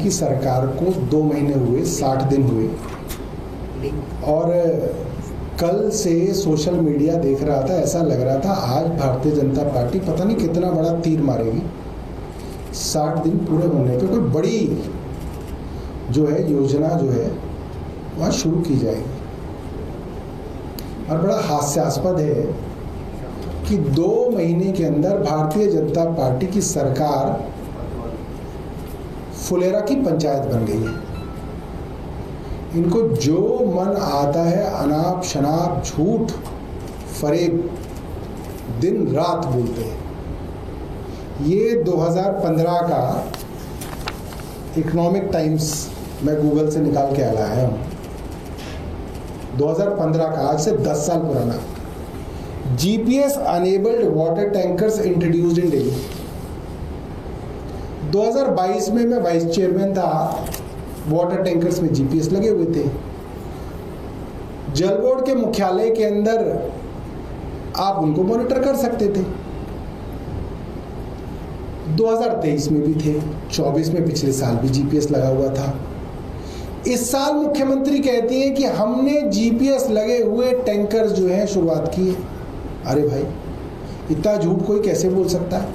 की सरकार को 2 महीने हुए, 60 दिन हुए, और कल से सोशल मीडिया देख रहा था, ऐसा लग रहा था आज भारतीय जनता पार्टी पता नहीं कितना बड़ा तीर मारेगी। 60 दिन पूरे होने पे कोई बड़ी जो है योजना जो है वह शुरू की जाएगी। और बड़ा हास्यास्पद है कि 2 महीने के अंदर भारतीय जनता पार्टी की सरकार फुलेरा की पंचायत बन गई है। इनको जो मन आता है अनाप शनाप झूठ फरेब दिन रात बोलते हैं। ये 2015 का इकोनॉमिक टाइम्स मैं गूगल से निकाल के लाया हूँ। 2015 का, आज से 10 साल पुराना। GPS enabled water tankers introduced in Delhi. 2022 में मैं वाइस चेयरमैन था, वाटर टैंकर्स में जीपीएस लगे हुए थे। जल बोर्ड के मुख्यालय के अंदर आप उनको मॉनिटर कर सकते थे। 2023 में भी थे, 24 में पिछले साल भी जीपीएस लगा हुआ था। इस साल मुख्यमंत्री कहती हैं कि हमने जीपीएस लगे हुए टैंकर्स जो हैं शुरुआत की है। अरे भाई, इतना झूठ कोई कैसे बोल सकता है?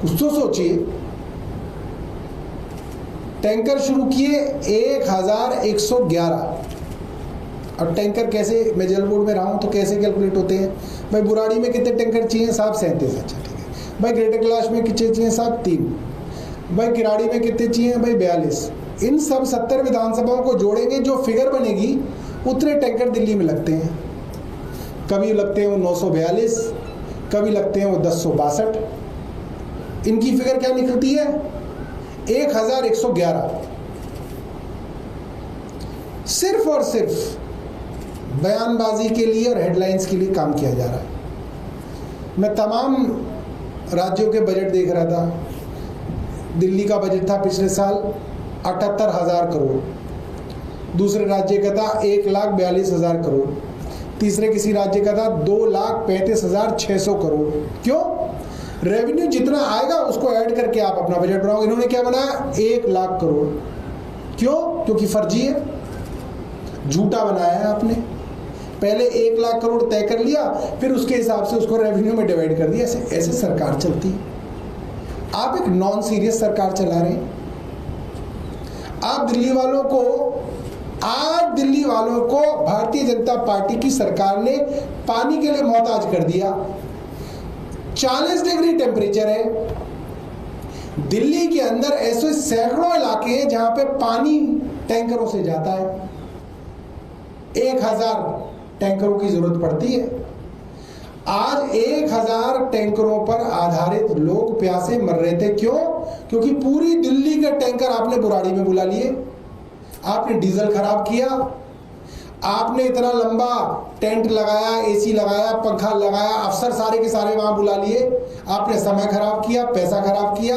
कुछ तो सोचिए। टैंकर शुरू किए 1111। और टैंकर कैसे, मैं जल बोर्ड में रहा हूं तो कैसे कैलकुलेट होते हैं? भाई बुराड़ी में कितने टैंकर चाहिए साहब? 37। अच्छा ठीक है भाई। ग्रेटर कैलाश में कितने चाहिए साहब? 3। भाई किराड़ी में कितने चाहिए भाई? 42। इन सब 70 विधानसभाओं को जोड़ेंगे, जो फिगर बनेगी उतने टैंकर दिल्ली में लगते हैं। कभी लगते हैं वो 942, कभी लगते हैं वो 1062। इनकी फिगर क्या निकलती है? 1111। सिर्फ और सिर्फ बयानबाजी के लिए और हेडलाइंस के लिए काम किया जा रहा है। मैं तमाम राज्यों के बजट देख रहा था। दिल्ली का बजट था पिछले साल 78,000 करोड़, दूसरे राज्य का था 1,42,000 करोड़, तीसरे किसी राज्य का था 2,35,600 करोड़। क्यों? रेवेन्यू जितना आएगा उसको ऐड करके आप अपना बजट बनाओगे। इन्होंने क्या बनाया? 1,00,000 करोड़। क्यों? क्योंकि फर्जी है, झूठा बनाया है आपने। पहले 1,00,000 करोड़ तय कर लिया, फिर उसके हिसाब से उसको रेवेन्यू में डिवाइड कर दिया। ऐसे सरकार चलती है। आप एक नॉन सीरियस सरकार चला रहे हैं। आप दिल्ली वालों को, आज दिल्ली वालों को भारतीय जनता पार्टी की सरकार ने पानी के लिए मोहताज कर दिया। 40 डिग्री टेम्परेचर है दिल्ली के अंदर। ऐसे सैकड़ों इलाके हैं जहां पे पानी टैंकरों से जाता है। 1000 टैंकरों की जरूरत पड़ती है। आज 1000 टैंकरों पर आधारित लोग प्यासे मर रहे थे। क्यों? क्योंकि पूरी दिल्ली के टैंकर आपने बुराड़ी में बुला लिए। आपने डीजल खराब किया, आपने इतना लंबा टेंट लगाया, एसी लगाया, पंखा लगाया, अफसर सारे के सारे वहां बुला लिए। आपने समय खराब किया, पैसा खराब किया।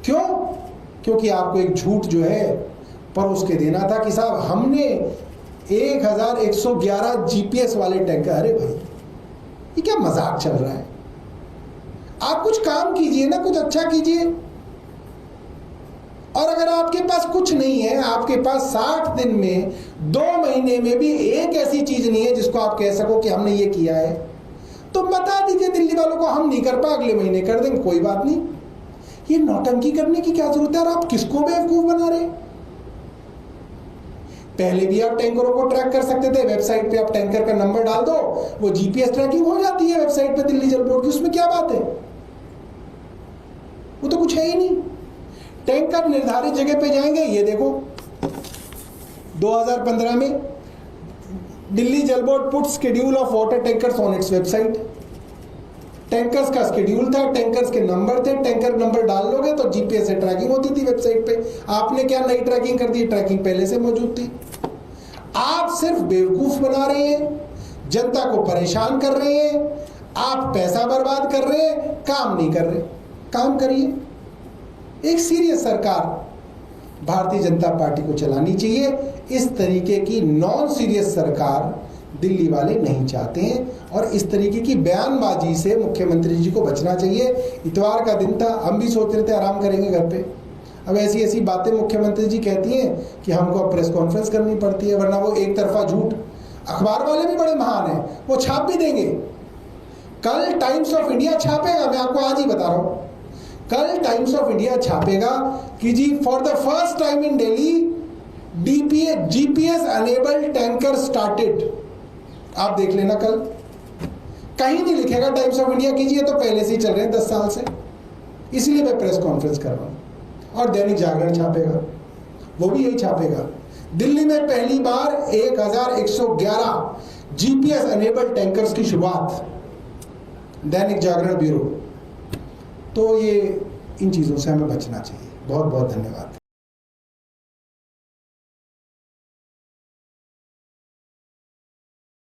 क्यों? क्योंकि आपको एक झूठ जो है परोस के देना था कि साहब हमने 1111 जीपीएस वाले टैंकर। अरे भाई, ये क्या मजाक चल रहा है? आप कुछ काम कीजिए ना, कुछ अच्छा कीजिए। और अगर आपके पास कुछ नहीं है, आपके पास 60 दिन में, 2 महीने में भी एक ऐसी चीज नहीं है जिसको आप कह सको कि हमने ये किया है, तो बता दीजिए दिल्ली वालों को, हम नहीं कर पाए, अगले महीने कर देंगे, कोई बात नहीं। ये नौटंकी करने की क्या जरूरत है? और आप किसको बेवकूफ बना रहे? पहले भी आप टैंकरों को ट्रैक कर सकते थे। वेबसाइट पे आप टैंकर का नंबर डाल दो, वो जीपीएस ट्रैकिंग हो जाती है वेबसाइट पे दिल्ली जल बोर्ड की। उसमें क्या बात है? वो तो कुछ है ही नहीं। टैंकर निर्धारित जगह पे जाएंगे। ये देखो 2015 में दिल्ली जल board put schedule of water tankers on its website. Tankers का शेड्यूल था, टैंकर्स के नंबर थे, टैंकर नंबर डाल लोगे तो जीपीएस से ट्रैकिंग होती थी वेबसाइट पे। आपने क्या नई ट्रैकिंग कर दी? ट्रैकिंग पहले से मौजूद थी। आप सिर्फ बेवकूफ बना रहे हैं, जनता को परेशान कर रहे हैं, आप पैसा बर्बाद कर रहे हैं, काम नहीं कर रहे। काम करिए। एक सीरियस सरकार भारतीय जनता पार्टी को चलानी चाहिए। इस तरीके की नॉन सीरियस सरकार दिल्ली वाले नहीं चाहते हैं, और इस तरीके की बयानबाजी से मुख्यमंत्री जी को बचना चाहिए। इतवार का दिन था, हम भी सोच रहे थे आराम करेंगे घर पे। अब ऐसी ऐसी बातें मुख्यमंत्री जी कहती हैं कि हमको अब प्रेस कॉन्फ्रेंस करनी पड़ती है, वरना वो एक तरफा झूठ, अखबार वाले भी बड़े महान हैं, वो छाप भी देंगे। कल टाइम्स ऑफ इंडिया छापेगा, मैं आपको आज ही बता रहा हूं, कल टाइम्स ऑफ इंडिया छापेगा कि जी for the first time in Delhi GPS enabled tanker started. आप देख लेना, कल कहीं नहीं लिखेगा टाइम्स ऑफ इंडिया की जी ये तो पहले से ही चल रहे हैं 10 साल से, इसलिए मैं प्रेस कॉन्फ्रेंस कर रहा हूं। और दैनिक जागरण छापेगा, वो भी यही छापेगा, दिल्ली में पहली बार 1111 जीपीएस अनेबल्ड टैंकर्स की शुरुआत, दैनिक जागरण ब्यूरो। तो ये इन चीज़ों से हमें बचना चाहिए। बहुत बहुत धन्यवाद।